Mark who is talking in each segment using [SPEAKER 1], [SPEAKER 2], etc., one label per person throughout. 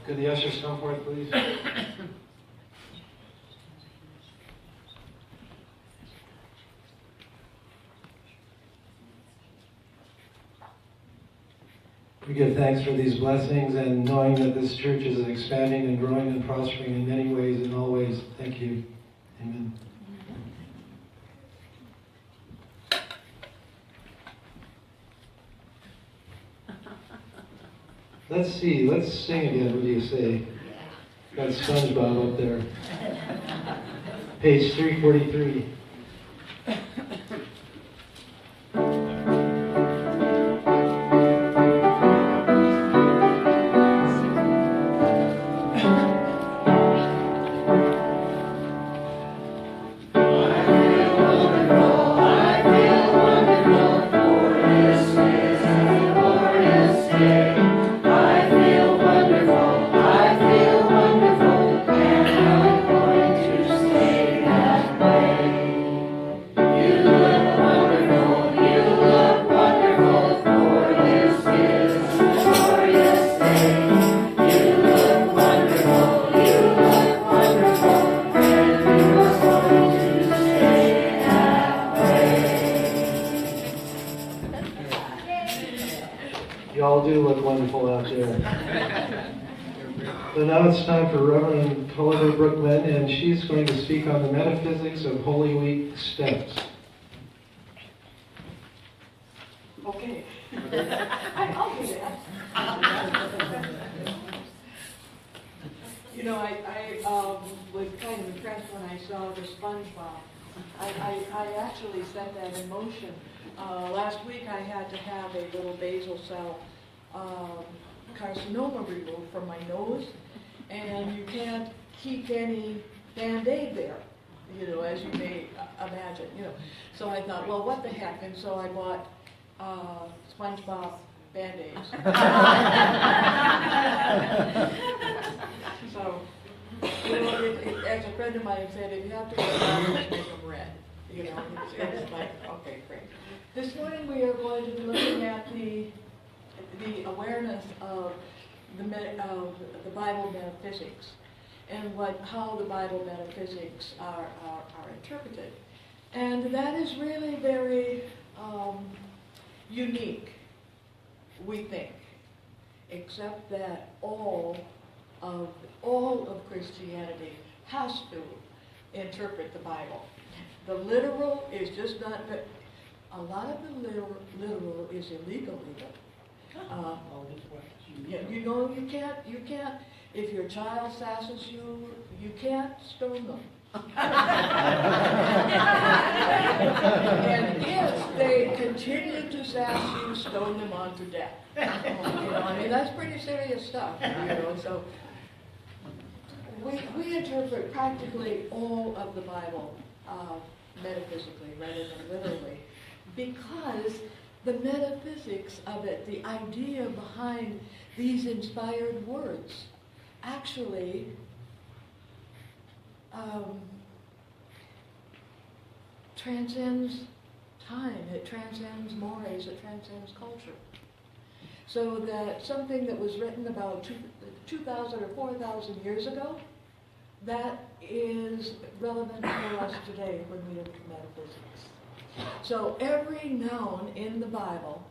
[SPEAKER 1] Could the ushers come forth, please? We give thanks for these blessings and knowing that this church is expanding and growing and prospering in many ways and all ways. Thank you. Amen. Let's see. Let's sing again. What do you say? Got SpongeBob up there. Page 343. Y'all do look wonderful out there. So now it's time for Reverend Culliver Brookman, and she's going to speak on the metaphysics of Holy Week steps.
[SPEAKER 2] Okay. I'll do that. You know, I was kind of impressed when I saw the SpongeBob. I actually set that in motion. Last week I had to have a little basal cell carcinoma removed from my nose, and you can't keep any Band-Aid there, you know, as you may imagine, you know. So I thought, well, what the heck, and so I bought SpongeBob Band-Aids. So, you know, as a friend of mine said, if you have to go down, make them red. You know, it's like, okay, great. This morning we are going to be looking at the awareness of the Bible metaphysics and how the Bible metaphysics are interpreted. And that is really very unique, we think, except that all of Christianity has to interpret the Bible. The literal is just not, a lot of the literal is illegal even. You know, you can't, if your child sasses you, you can't stone them. And if they continue to sass you, stone them on to death. You know, I mean, that's pretty serious stuff, you know, so we interpret practically all of the Bible metaphysically rather than literally, because the metaphysics of it, the idea behind these inspired words, actually transcends time, it transcends mores, it transcends culture. So that something that was written about 2,000 or 4,000 years ago, that is relevant for us today when we look at metaphysics. So every noun in the Bible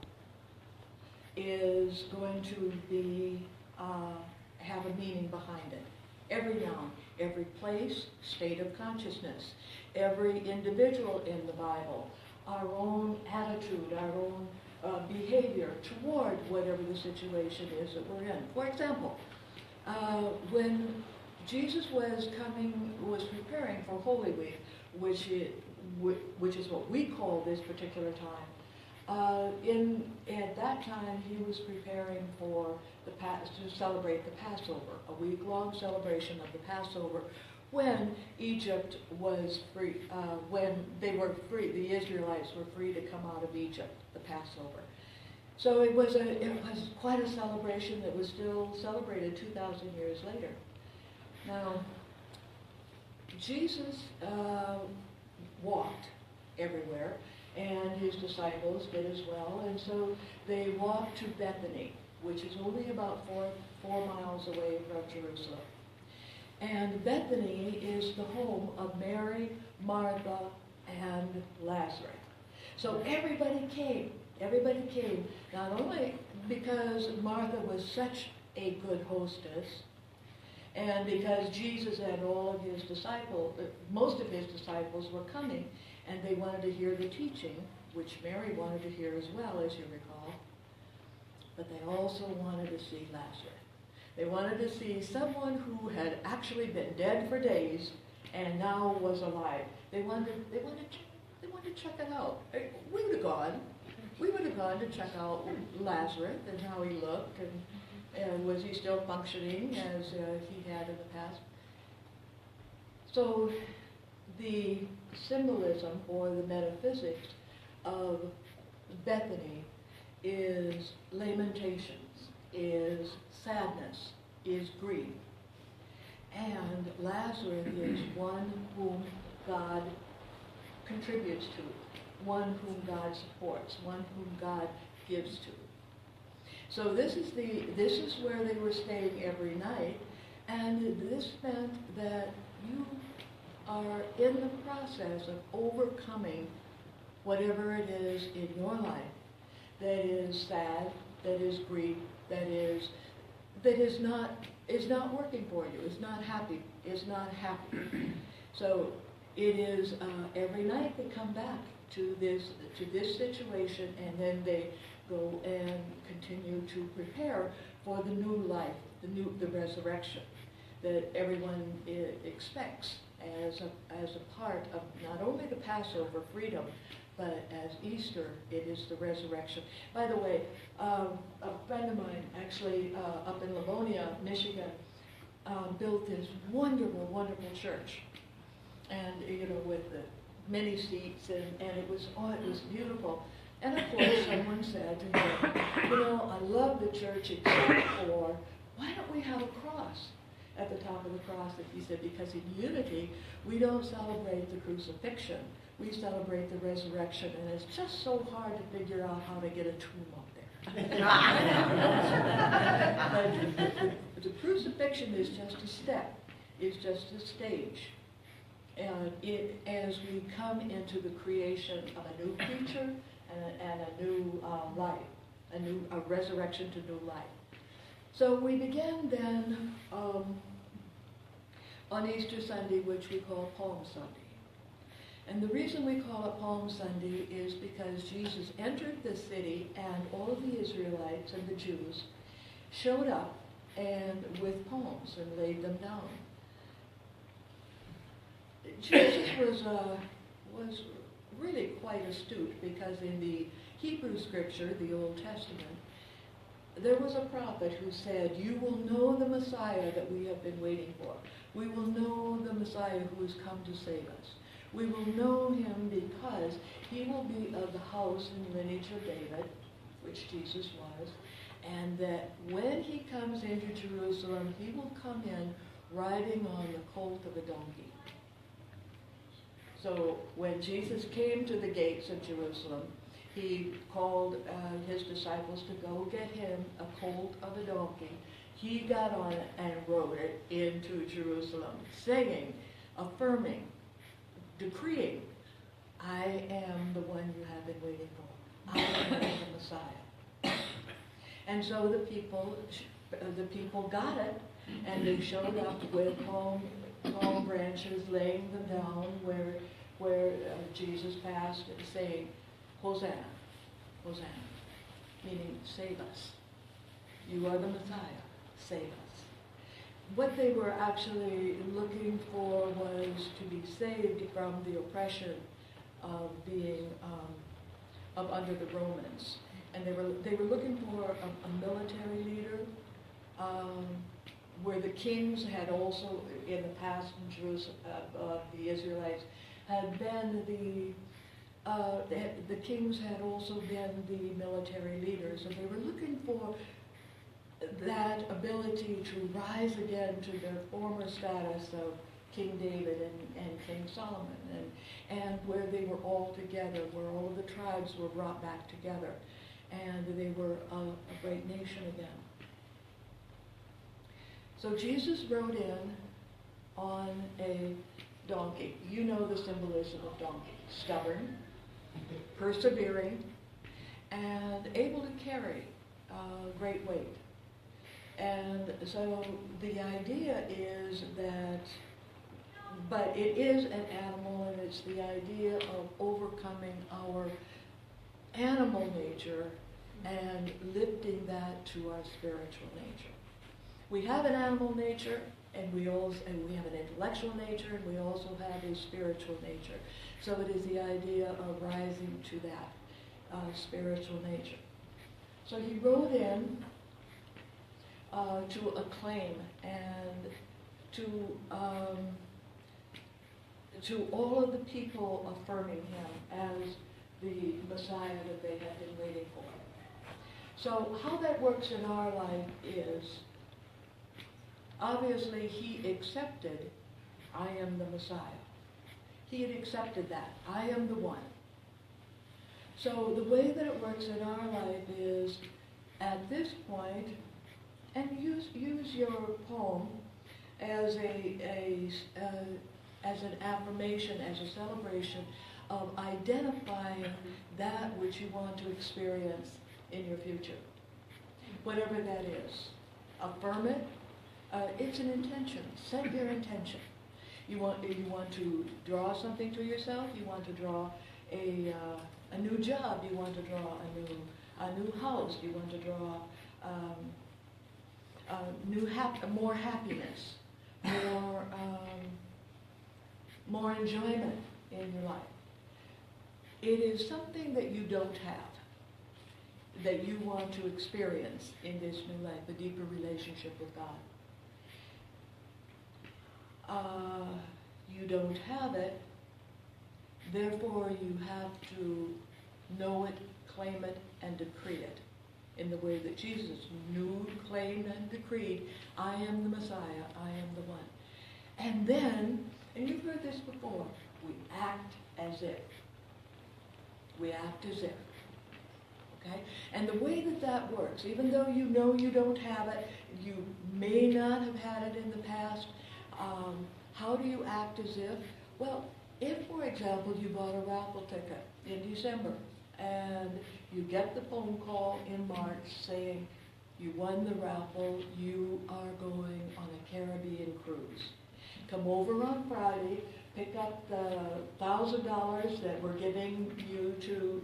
[SPEAKER 2] is going to be have a meaning behind it. Every noun, every place, state of consciousness, every individual in the Bible, our own attitude, our own behavior toward whatever the situation is that we're in. For example, when Jesus was preparing for Holy Week, which is what we call this particular time. At that time, he was preparing to celebrate the Passover, a week-long celebration of the Passover, when Egypt was free, when they were free, the Israelites were free to come out of Egypt, the Passover. So it was quite a celebration that was still celebrated 2,000 years later. Now, Jesus walked everywhere, and his disciples did as well, and so they walked to Bethany. which is only about four miles away from Jerusalem. And Bethany is the home of Mary, Martha, and Lazarus. So everybody came. Everybody came, not only because Martha was such a good hostess, and because Jesus and all of his disciples, most of his disciples were coming, and they wanted to hear the teaching, which Mary wanted to hear as well, as you recall, but they also wanted to see Lazarus. They wanted to see someone who had actually been dead for days and now was alive. They wanted to check it out. We would have gone. We would have gone to check out Lazarus and how he looked, and was he still functioning as he had in the past. So the symbolism or the metaphysics of Bethany is lamentations, is sadness, is grief. And Lazarus is one whom God contributes to, one whom God supports, one whom God gives to. So this is where they were staying every night, and this meant that you are in the process of overcoming whatever it is in your life that is sad, that is grief, that is not working for you, is not happy. So it is every night they come back to this situation, and then they go and continue to prepare for the new life, the resurrection that everyone expects as a part of not only the Passover freedom, but as Easter, it is the resurrection. By the way, a friend of mine, actually up in Livonia, Michigan, built this wonderful, wonderful church, and with the many seats, and it was beautiful. And of course, someone said to him, I love the church except for, why don't we have a cross at the top of the cross? And he said, because in unity, we don't celebrate the crucifixion. We celebrate the resurrection, and it's just so hard to figure out how to get a tomb up there. But the crucifixion is just a step. It's just a stage. And as we come into the creation of a new creature and a new life, a resurrection to new life. So we began then on Easter Sunday, which we call Palm Sunday. And the reason we call it Palm Sunday is because Jesus entered the city, and all of the Israelites and the Jews showed up and with palms and laid them down. Jesus was really quite astute, because in the Hebrew scripture, the Old Testament, there was a prophet who said, you will know the Messiah that we have been waiting for. We will know the Messiah who has come to save us. We will know him because he will be of the house and lineage of David, which Jesus was, and that when he comes into Jerusalem, he will come in riding on the colt of a donkey. So when Jesus came to the gates of Jerusalem, he called his disciples to go get him a colt of a donkey. He got on it and rode it into Jerusalem, saying, affirming, decreeing, I am the one you have been waiting for. I am the Messiah. And so the people got it, and they showed up with palm branches, laying them down where Jesus passed, saying, Hosanna, Hosanna, meaning save us. You are the Messiah, save us. What they were actually looking for was to be saved from the oppression of being under the Romans, and they were looking for a military leader, where the kings had also in the past in Jerusalem, the Israelites had been the kings had also been the military leaders, and they were looking for that ability to rise again to their former status of King David and King Solomon, and where they were all together, where all of the tribes were brought back together. and they were a great nation again. So Jesus rode in on a donkey. You know the symbolism of donkey. Stubborn, persevering, and able to carry great weight. And so the idea is that, but it is an animal, and it's the idea of overcoming our animal nature and lifting that to our spiritual nature. We have an animal nature, and we have an intellectual nature, and we also have a spiritual nature. So it is the idea of rising to that spiritual nature. So he rode in to acclaim and to all of the people affirming him as the Messiah that they had been waiting for. So how that works in our life is, obviously he accepted, I am the Messiah. He had accepted that. I am the one. So the way that it works in our life is, at this point, and use your poem as as an affirmation, as a celebration of identifying that which you want to experience in your future. Whatever that is. Affirm it. It's an intention. Set your intention. You want to draw something to yourself. You want to draw a new job. You want to draw a new house. You want to draw more happiness, more enjoyment in your life. It is something that you don't have, that you want to experience in this new life, a deeper relationship with God. You don't have it, therefore you have to know it, claim it, and decree it in the way that Jesus knew, claimed, and decreed, I am the Messiah, I am the one. And then, and you've heard this before, we act as if. We act as if. Okay? And the way that that works, even though you know you don't have it, you may not have had it in the past, how do you act as if? Well, if, for example, you bought a raffle ticket in December, and you get the phone call in March saying you won the raffle, you are going on a Caribbean cruise. Come over on Friday, pick up the $1,000 that we're giving you to,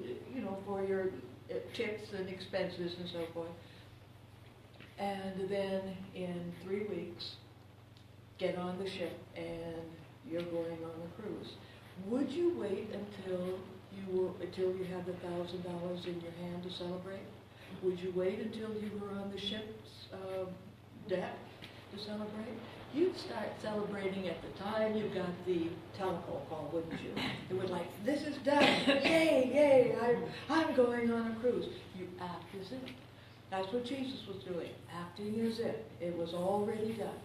[SPEAKER 2] for your tips and expenses and so forth. And then in 3 weeks, get on the ship and you're going on a cruise. Would you wait until you had the $1,000 in your hand to celebrate? Would you wait until you were on the ship's deck to celebrate? You'd start celebrating at the time you got the telephone call, wouldn't you? It was like, this is done, yay, yay, I'm going on a cruise. You act as if. That's what Jesus was doing, acting as if. It was already done.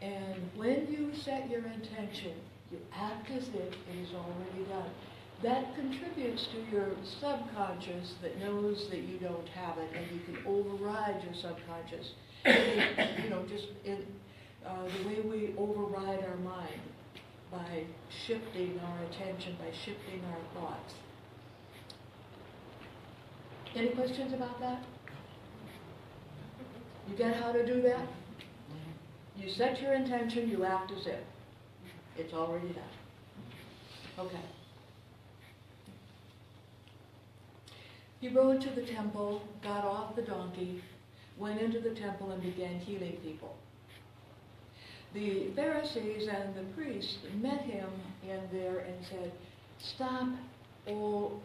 [SPEAKER 2] And when you set your intention, you act as if it is already done. That contributes to your subconscious that knows that you don't have it, and you can override your subconscious. Just in the way we override our mind by shifting our attention, by shifting our thoughts. Any questions about that? You get how to do that? You set your intention, you act as if. It's already done. Okay. He rode to the temple, got off the donkey, went into the temple and began healing people. The Pharisees and the priests met him in there and said, stop all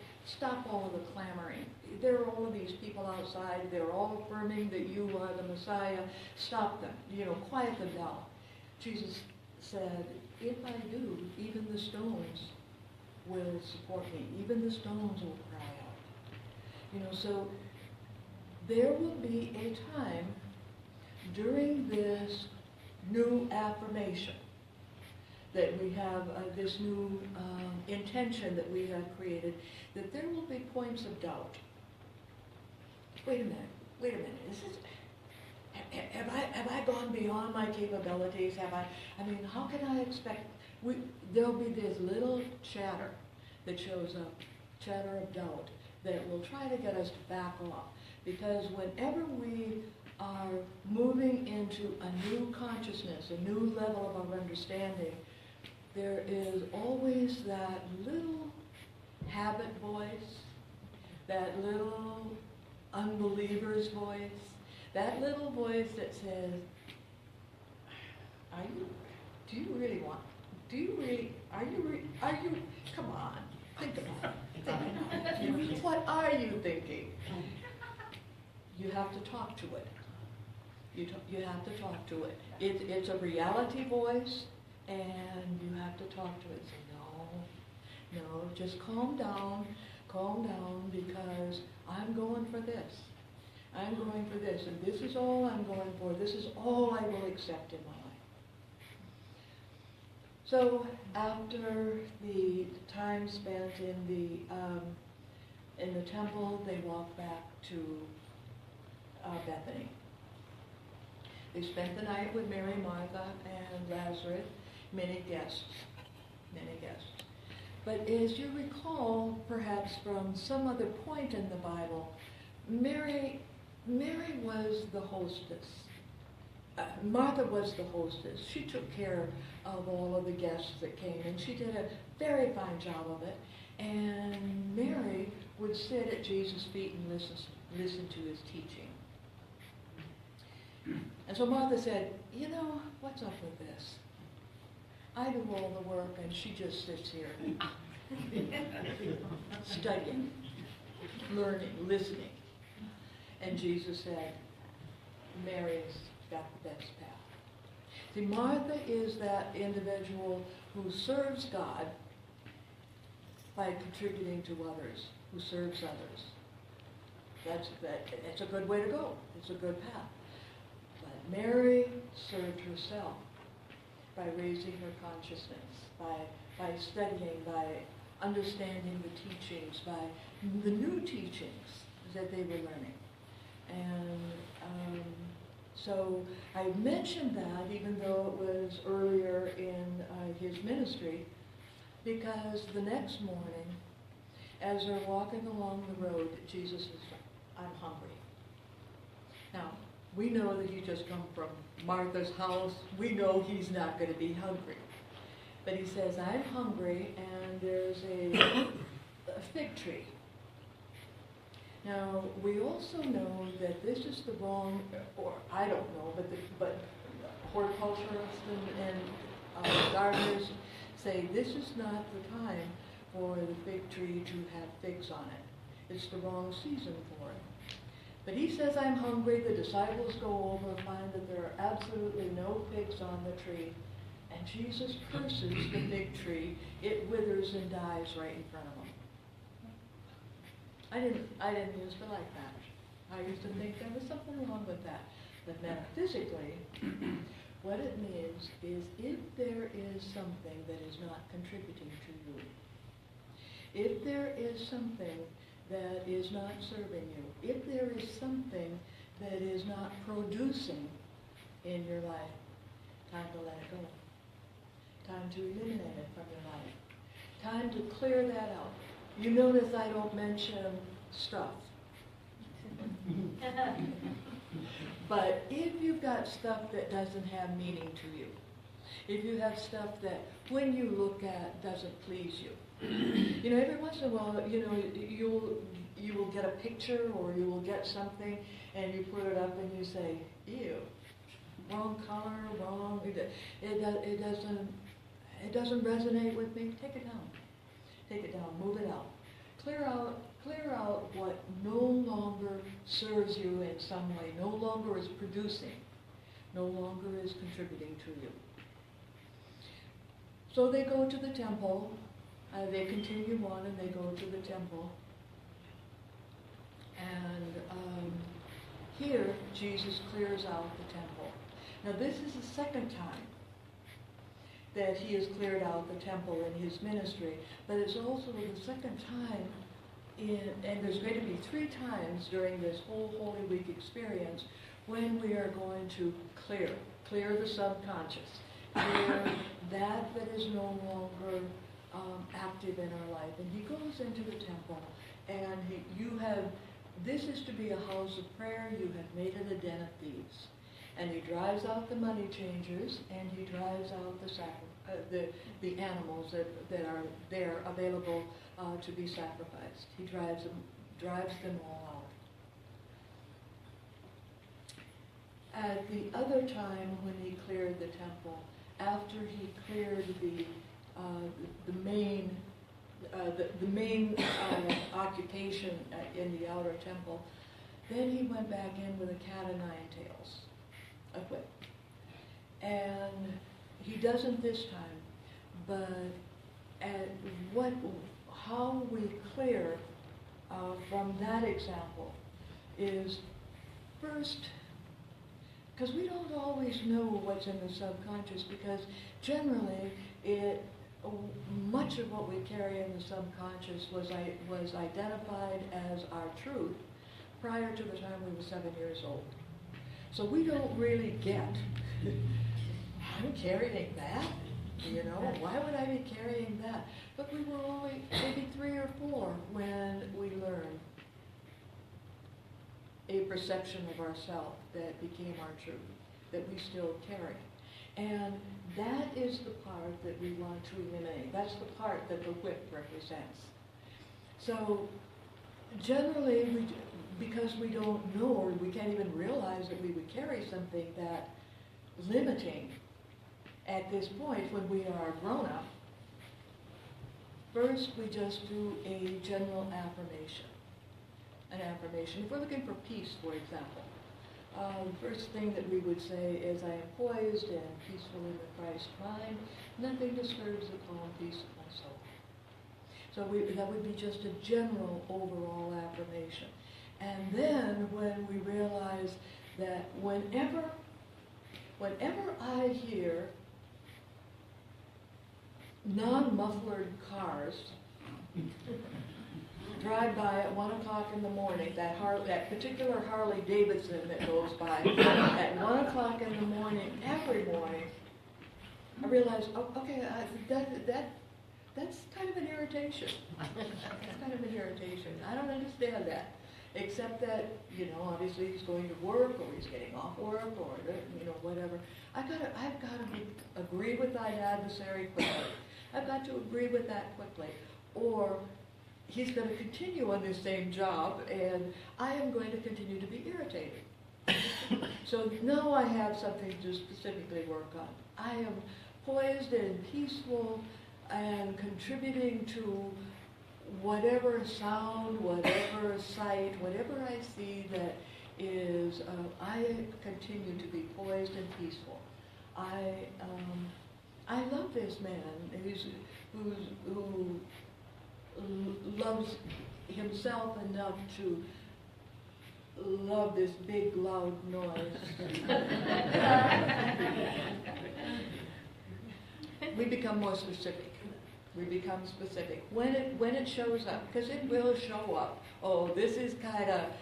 [SPEAKER 2] of the clamoring. There are all of these people outside. They're all affirming that you are the Messiah. Stop them. Quiet them down. Jesus said, if I do, even the stones will support me. Even the stones will cry out. So there will be a time during this new affirmation that we have, this new intention that we have created, that there will be points of doubt. wait a minute, have I gone beyond my capabilities? How can I expect, there'll be this little chatter that shows up, chatter of doubt, that will try to get us to back off. Because whenever we are moving into a new consciousness, a new level of our understanding, there is always that little habit voice, that little unbeliever's voice, that little voice that says, come on, think about it. What are you thinking? You have to talk to it. You have to talk to it. It's a reality voice, and you have to talk to it. Say, no, just calm down, because I'm going for this. I'm going for this, and this is all I'm going for. This is all I will accept in my life. So after the time spent in the temple, they walked back to Bethany. They spent the night with Mary, Martha, and Lazarus. Many guests. But as you recall, perhaps from some other point in the Bible, Mary was the hostess. Martha was the hostess. She took care of all of the guests that came, and she did a very fine job of it. And Mary would sit at Jesus' feet and listen to his teaching. And so Martha said, what's up with this? I do all the work, and she just sits here studying, learning, listening. And Jesus said, Mary's got the best path. See, Martha is that individual who serves God by contributing to others, who serves others. That's a good way to go. It's a good path. But Mary served herself by raising her consciousness, by studying, by understanding the teachings, by the new teachings that they were learning. And so I mentioned that, even though it was earlier in his ministry, because the next morning, as they're walking along the road, Jesus says, I'm hungry. Now, we know that he just come from Martha's house. We know he's not going to be hungry. But he says, I'm hungry, and there's a fig tree. Now, we also know that this is the wrong, or I don't know, but horticulturists and gardeners say this is not the time for the fig tree to have figs on it. It's the wrong season for it. But he says, I'm hungry. The disciples go over and find that there are absolutely no figs on the tree. And Jesus curses the fig tree. It withers and dies right in front of him. I didn't used to like that. I used to think there was something wrong with that. But metaphysically, what it means is if there is something that is not contributing to you, if there is something that is not serving you, if there is something that is not producing in your life, time to let it go. Time to eliminate it from your life. Time to clear that out. You notice I don't mention stuff. But if you've got stuff that doesn't have meaning to you, if you have stuff that when you look at doesn't please you, every once in a while, you will get a picture or you will get something and you put it up and you say, ew, wrong color, wrong, it doesn't resonate with me. Take it down. Take it down, move it out. Clear out what no longer serves you in some way, no longer is producing, no longer is contributing to you. So they go to the temple, they continue on and they go to the temple. And here, Jesus clears out the temple. Now this is the second time that he has cleared out the temple in his ministry, but it's also the second time and there's going to be 3 times during this whole Holy Week experience when we are going to clear the subconscious, clear that is no longer active in our life. And he goes into the temple, and this is to be a house of prayer. You have made it a den of thieves. And he drives out the money changers, and he drives out the animals that are there available to be sacrificed. He drives them all out. At the other time when he cleared the temple, after he cleared the main occupation in the outer temple, then he went back in with a cat o' nine tails, a whip. And he doesn't this time, but how we clear from that example is first, because we don't always know what's in the subconscious, because generally much of what we carry in the subconscious was identified as our truth prior to the time we were 7 years old. So we don't really get, I'm carrying that, why would I be carrying that? But we were only maybe 3 or 4 when we learned a perception of ourselves that became our truth, that we still carry. And that is the part that we want to eliminate. That's the part that the whip represents. So generally, because we don't know, or we can't even realize that we would carry something that limiting at this point when we are grown up, first we just do a general affirmation. An affirmation. If we're looking for peace, for example, the first thing that we would say is, I am poised and peaceful in the Christ mind. Nothing disturbs the calm peace of my soul. So that would be just a general overall affirmation. And then when we realize that whenever I hear non-mufflered cars drive by at 1 o'clock in the morning, that particular Harley Davidson that goes by at 1 o'clock in the morning, every morning, I realize, that's kind of an irritation. That's kind of an irritation. I don't understand that, except that, obviously he's going to work, or he's getting off work, or, whatever. I've got to agree with that adversary quickly. I've got to agree with that quickly, or he's going to continue on this same job, and I am going to continue to be irritated. So now I have something to specifically work on. I am poised and peaceful and contributing to whatever sound, whatever sight, whatever I see that is, I continue to be poised and peaceful. I love this man who loves himself enough to love this big loud noise. We become more specific. We become specific when it shows up, because it will show up. Oh, this is kind of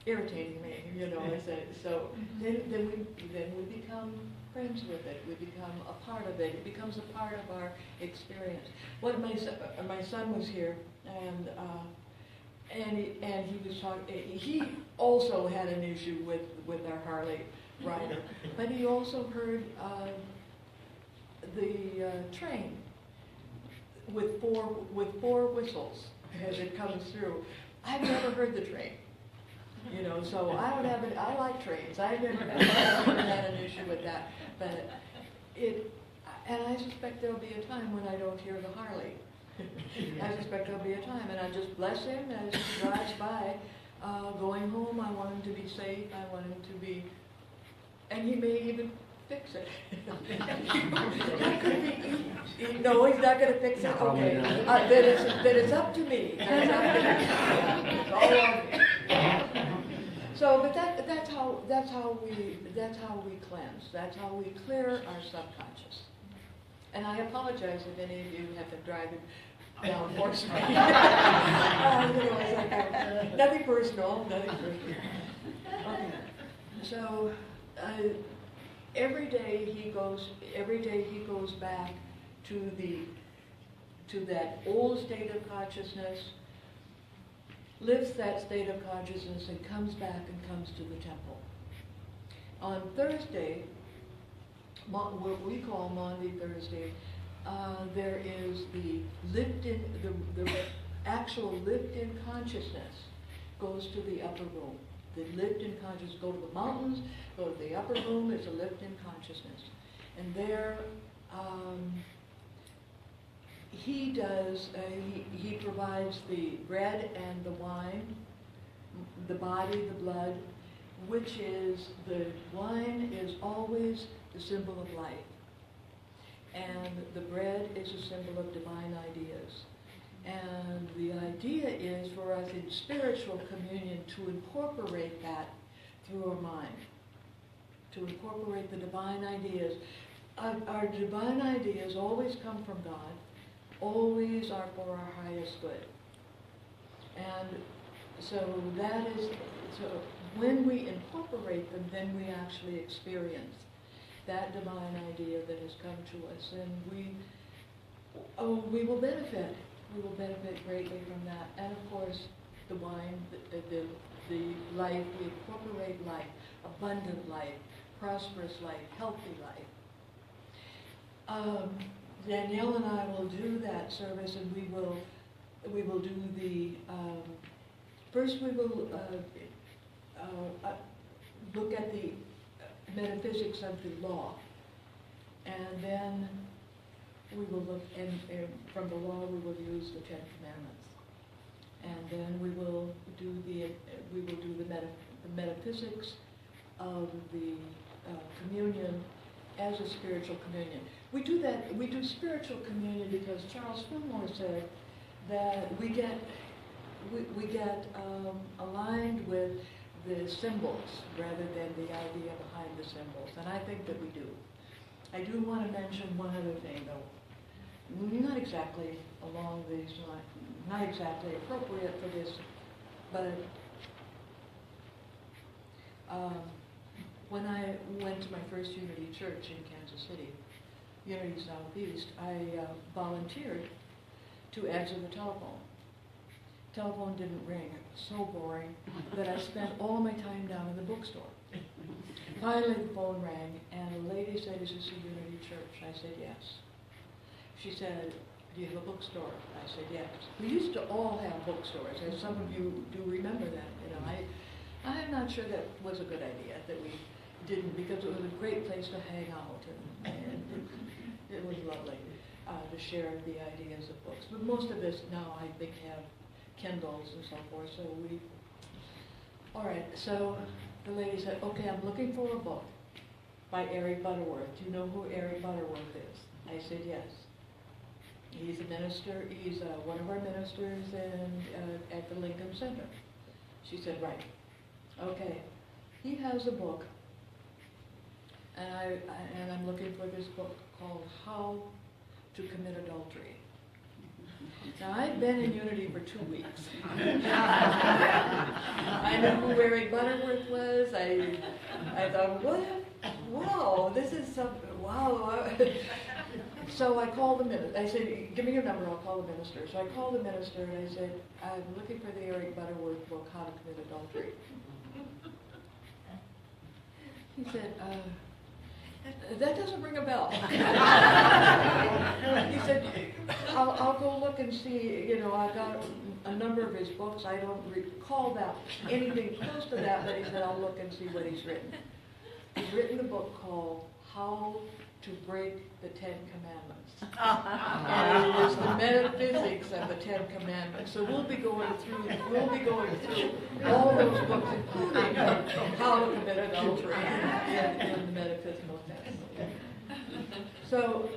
[SPEAKER 2] irritating me, I said. So then we become friends with it. We become a part of it. It becomes a part of our experience. My son was here, and he was talking. He also had an issue with our Harley rider, but he also heard the train with four whistles as it comes through. I've never heard the train. So I don't have it. I like trains. I've never had an issue with that, but and I suspect there'll be a time when I don't hear the Harley. I suspect there'll be a time, and I just bless him as he drives by, going home. I want him to be safe. I want him to be, and he may even fix it. That could be. No, he's not going to fix it. Okay, then it's up to me. It's all on me. So, but that's how we cleanse. That's how we clear our subconscious. And I apologize if any of you have been driving down Fourth Street. It's like, nothing personal, nothing personal. Okay, so every day he goes back to that old state of consciousness, lives that state of consciousness, and comes back and comes to the temple. On Thursday, what we call Maundy Thursday, there is the actual lived-in consciousness goes to the upper room. The lived-in consciousness, go to the mountains, go to the upper room, it's a lived-in consciousness. And there, he provides the bread and the wine, the body, the blood, which is, the wine is always the symbol of life. And the bread is a symbol of divine ideas. And the idea is for us in spiritual communion to incorporate that through our mind, to incorporate the divine ideas. Our divine ideas always come from God, always are for our highest good. And so when we incorporate them, then we actually experience that divine idea that has come to us, and we will benefit. We will benefit greatly from that. And of course, the wine, the life, we incorporate life, abundant life, prosperous life, healthy life. Danielle and I will do that service, and we will do the, first we will look at the metaphysics of the law, and then we will look, and from the law we will use the Ten Commandments, and then we will do the metaphysics of the communion as a spiritual communion. We do spiritual communion because Charles Fillmore said that we get aligned with the symbols rather than the idea behind the symbols, and I think that we do. I do want to mention one other thing, though, not exactly along these lines, not exactly appropriate for this, but when I went to my first Unity Church in Kansas City, Unity Southeast, I volunteered to answer the telephone. Telephone didn't ring. It was so boring that I spent all my time down in the bookstore. Finally, the phone rang, and a lady said, "Is this a Unity Church?" I said, "Yes." She said, "Do you have a bookstore?" I said, "Yes." We used to all have bookstores, as some of you do remember that. You know, I'm not sure that was a good idea that we didn't, because it was a great place to hang out, and it was lovely to share the ideas of books. But most of us now, I think, have Kindles and so forth, so all right, so the lady said, "Okay, I'm looking for a book by Eric Butterworth. Do you know who Eric Butterworth is?" I said, "Yes." He's a minister, he's one of our ministers at the Lincoln Center. She said, "Right. Okay, he has a book, and I'm looking for this book called How to Commit Adultery." Now, I've been in Unity for 2 weeks. I know who Eric Butterworth was. I thought, what? Wow, this is something, wow. So I called the minister. I said, "Give me your number, I'll call the minister." So I called the minister, and I said, "I'm looking for the Eric Butterworth book, How to Commit Adultery." He said, "That doesn't ring a bell." He said, I'll go look and see, you know, I've got a number of his books. I don't recall that, anything close to that, but he said, "I'll look and see what he's written." He's written a book called How to Break the Ten Commandments. And it is the metaphysics of the Ten Commandments. So we'll be going through all those books, including How to Commit Adultery in the metaphysical text. So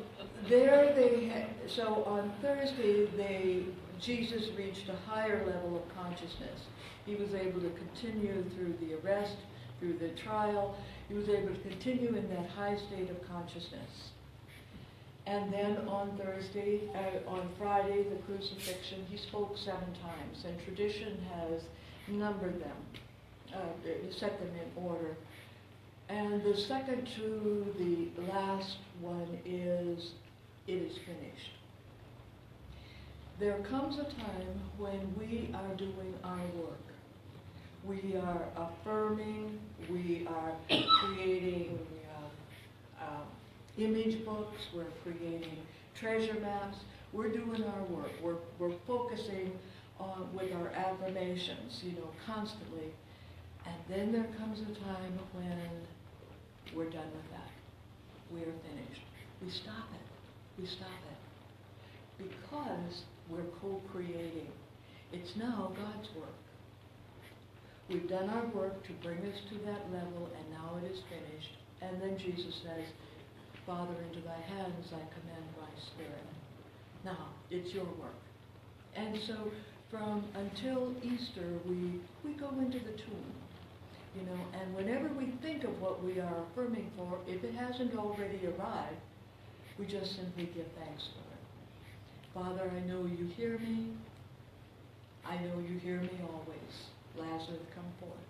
[SPEAKER 2] so on Thursday, Jesus reached a higher level of consciousness. He was able to continue through the arrest, through the trial. He was able to continue in that high state of consciousness. And then on Friday, the crucifixion, he spoke 7 times, and tradition has numbered them, set them in order. And the second to the last one is, "It is finished." There comes a time when we are doing our work. We are affirming, we are creating image books, we're creating treasure maps, we're doing our work, we're focusing on with our affirmations, constantly. And then there comes a time when we're done with that. We are finished. We stop it. We stop it. Because we're co-creating. It's now God's work. We've done our work to bring us to that level, and now it is finished. And then Jesus says, "Father, into thy hands I commend my spirit." Now, it's your work. And so until Easter, we go into the tomb. And whenever we think of what we are affirming for, if it hasn't already arrived, we just simply give thanks for it. Father, I know you hear me. I know you hear me always. Lazarus, come forth.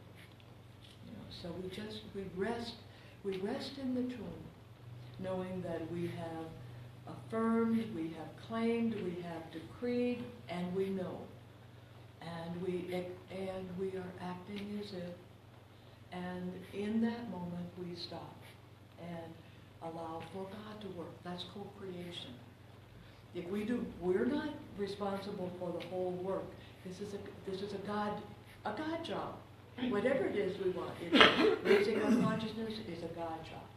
[SPEAKER 2] So we rest in the tomb, knowing that we have affirmed, we have claimed, we have decreed, and we know. And we are acting as if. And in that moment, we stop and allow for God to work. That's co-creation. If we do, we're not responsible for the whole work. This is a God job. Whatever it is we want, raising our consciousness is a God job.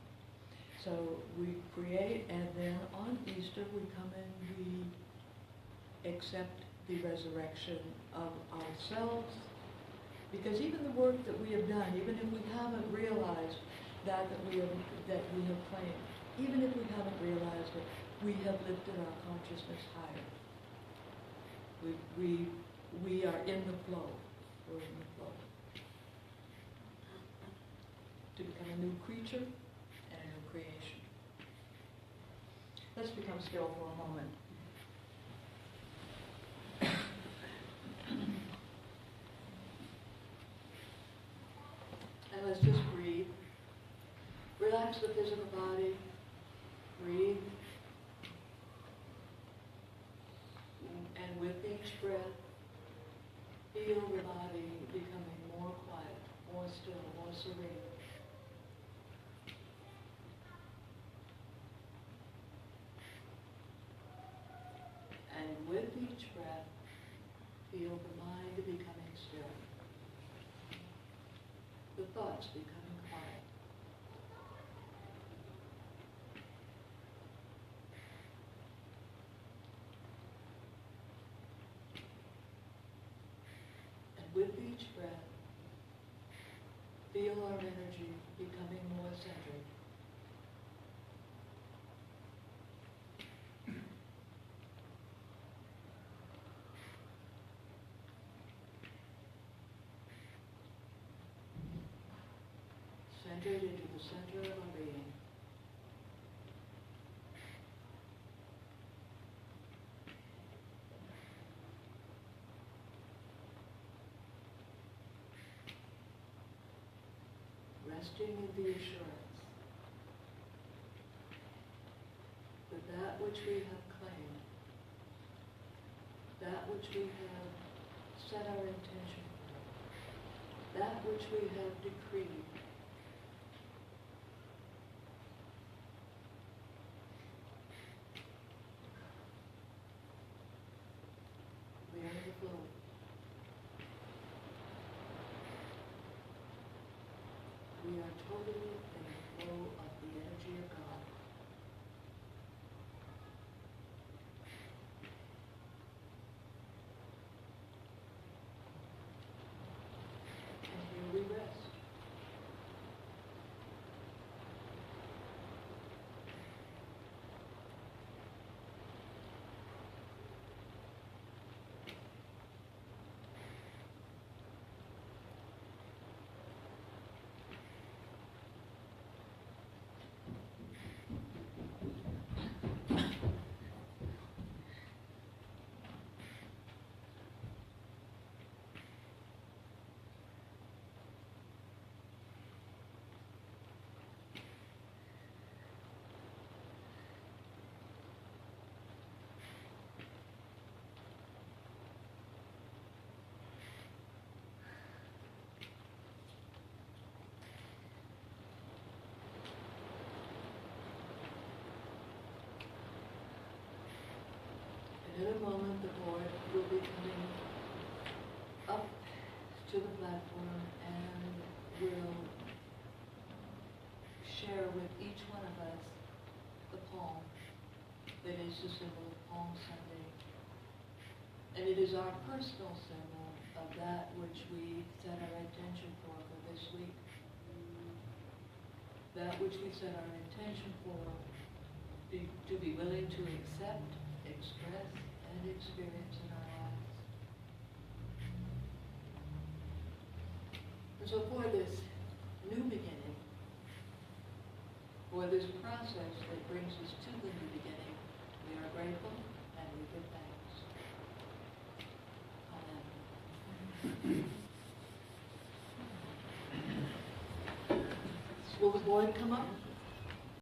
[SPEAKER 2] So we create, and then on Easter we come and we accept the resurrection of ourselves. Because even the work that we have done, even if we haven't realized that we have claimed, even if we haven't realized it, we have lifted our consciousness higher. We are in the flow. We're in the flow. To become a new creature and a new creation. Let's become still for a moment. And let's just breathe. Relax the physical body. Breathe. And with each breath, feel the body becoming more quiet, more still, more serene. And with each breath, feel the mind becoming still. The thoughts becoming quiet. And with each breath, feel our energy becoming more centered. Centered into the center of our being. Resting in the assurance that which we have claimed, that which we have set our intention for, that which we have decreed, we are in the flow. We are totally in the flow of the energy of God. And here we rest. In a moment, the board will be coming up to the platform and will share with each one of us the palm that is the symbol of Palm Sunday. And it is our personal symbol of that which we set our intention for this week. That which we set our intention for, to be willing to accept, express, and experience in our lives. And so for this new beginning, for this process that brings us to the new beginning, we are grateful and we give thanks. Amen. Will the board come up?